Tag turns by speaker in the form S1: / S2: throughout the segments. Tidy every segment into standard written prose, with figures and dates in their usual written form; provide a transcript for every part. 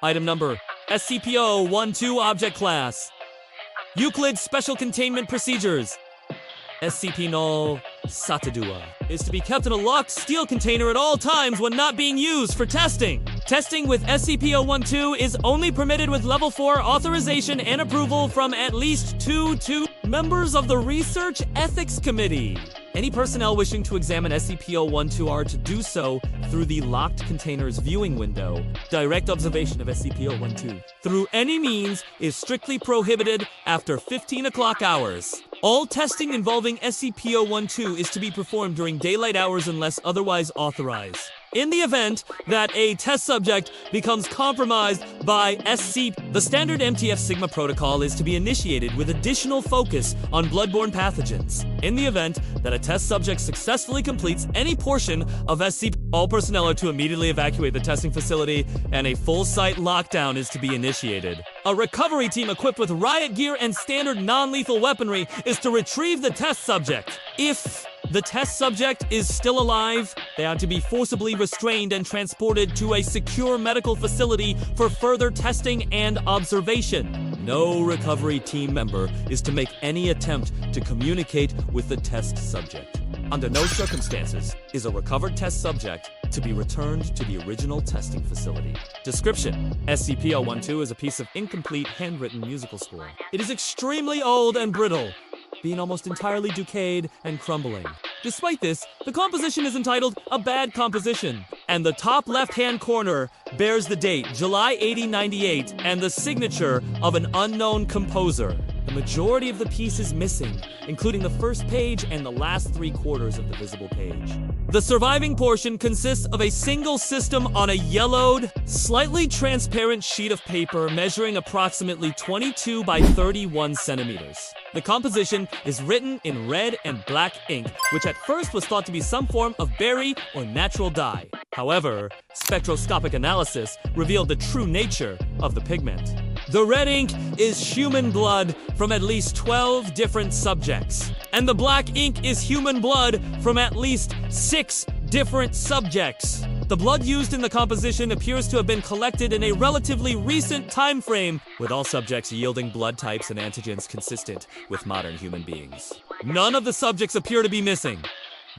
S1: Item number, SCP-012 Object Class. Euclid Special Containment Procedures. SCP-0 Satadua is to be kept in a locked steel container at all times when not being used for testing. Testing with SCP-012 is only permitted with Level 4 authorization and approval from at least two members of the Research Ethics Committee. Any personnel wishing to examine SCP-012 are to do so through the locked container's viewing window. Direct observation of SCP-012 through any means is strictly prohibited after 15 o'clock hours. All testing involving SCP-012 is to be performed during daylight hours unless otherwise authorized. In the event that a test subject becomes compromised by SCP, the standard MTF Sigma protocol is to be initiated with additional focus on bloodborne pathogens. In the event that a test subject successfully completes any portion of SCP, all personnel are to immediately evacuate the testing facility and a full site lockdown is to be initiated. A recovery team equipped with riot gear and standard non-lethal weaponry is to retrieve the test subject. If the test subject is still alive, they are to be forcibly restrained and transported to a secure medical facility for further testing and observation. No recovery team member is to make any attempt to communicate with the test subject. Under no circumstances is a recovered test subject to be returned to the original testing facility. Description: SCP-012 is a piece of incomplete handwritten musical score. It is extremely old and brittle, being almost entirely decayed and crumbling. Despite this, the composition is entitled A Bad Composition, and the top left-hand corner bears the date July 1898 and the signature of an unknown composer. The majority of the piece is missing, including the first page and the last 3/4 of the visible page. The surviving portion consists of a single system on a yellowed, slightly transparent sheet of paper measuring approximately 22 by 31 centimeters. The composition is written in red and black ink, which at first was thought to be some form of berry or natural dye. However, spectroscopic analysis revealed the true nature of the pigment. The red ink is human blood from at least 12 different subjects, and the black ink is human blood from at least 6 different subjects. The blood used in the composition appears to have been collected in a relatively recent time frame, with all subjects yielding blood types and antigens consistent with modern human beings. None of the subjects appear to be missing,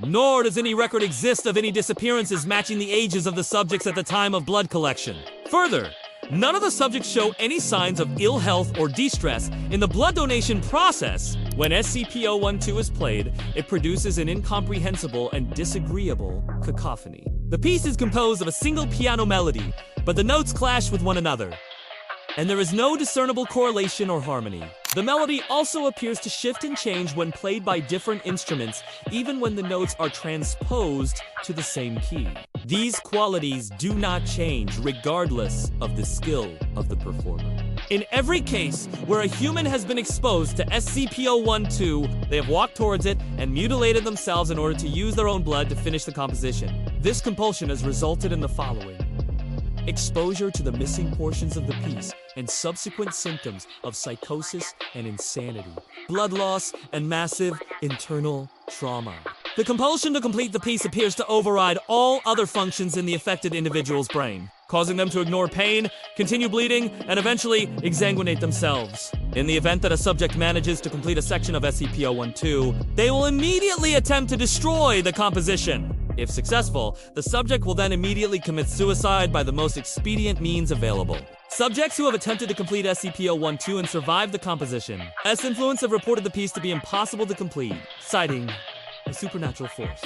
S1: nor does any record exist of any disappearances matching the ages of the subjects at the time of blood collection. Further, none of the subjects show any signs of ill health or distress in the blood donation process. When SCP-012 is played, it produces an incomprehensible and disagreeable cacophony. The piece is composed of a single piano melody, but the notes clash with one another, and there is no discernible correlation or harmony. The melody also appears to shift and change when played by different instruments, even when the notes are transposed to the same key. These qualities do not change regardless of the skill of the performer. In every case where a human has been exposed to SCP-012, they have walked towards it and mutilated themselves in order to use their own blood to finish the composition. This compulsion has resulted in the following: exposure to the missing portions of the piece and subsequent symptoms of psychosis and insanity, blood loss, and massive internal trauma. The compulsion to complete the piece appears to override all other functions in the affected individual's brain, causing them to ignore pain, continue bleeding, and eventually exsanguinate themselves. In the event that a subject manages to complete a section of SCP-012, they will immediately attempt to destroy the composition. If successful, the subject will then immediately commit suicide by the most expedient means available. Subjects who have attempted to complete SCP-012 and survived the composition, S-Influence have reported the piece to be impossible to complete, citing a supernatural force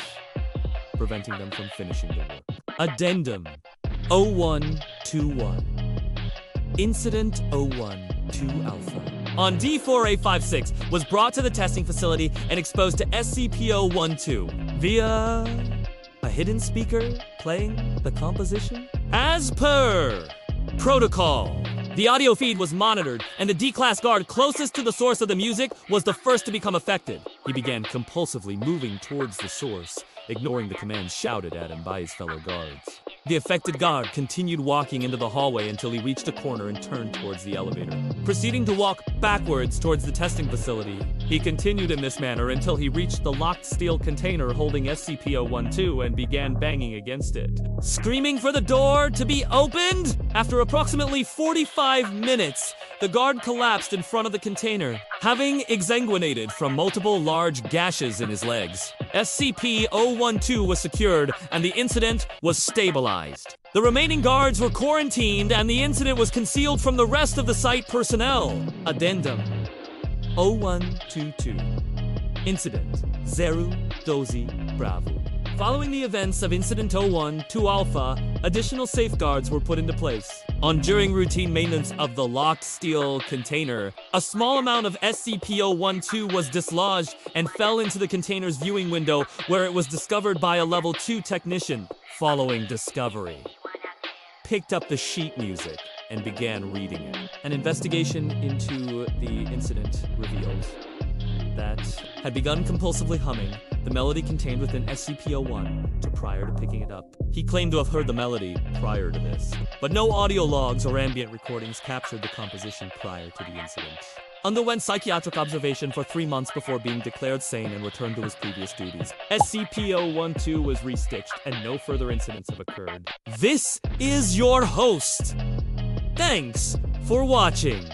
S1: preventing them from finishing the work. Addendum 0121 Incident 012 Alpha on D4A56 was brought to the testing facility and exposed to SCP-012 via a hidden speaker playing the composition. As per protocol, the audio feed was monitored, and the D-Class guard closest to the source of the music was the first to become affected. He began compulsively moving towards the source, ignoring the commands shouted at him by his fellow guards. The affected guard continued walking into the hallway until he reached a corner and turned towards the elevator. Proceeding to walk backwards towards the testing facility, he continued in this manner until he reached the locked steel container holding SCP-012 and began banging against it, screaming for the door to be opened! After approximately 45 minutes, the guard collapsed in front of the container, having exsanguinated from multiple large gashes in his legs. SCP-012 was secured and the incident was stabilized. The remaining guards were quarantined and the incident was concealed from the rest of the site personnel. Addendum 0122. Incident Zeru Dozi Bravo. Following the events of Incident 01-2 Alpha, additional safeguards were put into place. During routine maintenance of the locked steel container, a small amount of SCP-012 was dislodged and fell into the container's viewing window, where it was discovered by a Level 2 technician. Following discovery, picked up the sheet music and began reading it. An investigation into the incident revealed that had begun compulsively humming the melody contained within SCP-01 prior to picking it up. He claimed to have heard the melody prior to this, but no audio logs or ambient recordings captured the composition prior to the incident. Underwent psychiatric observation for 3 months before being declared sane and returned to his previous duties. SCP-012 was restitched and no further incidents have occurred. This is your host. Thanks for watching.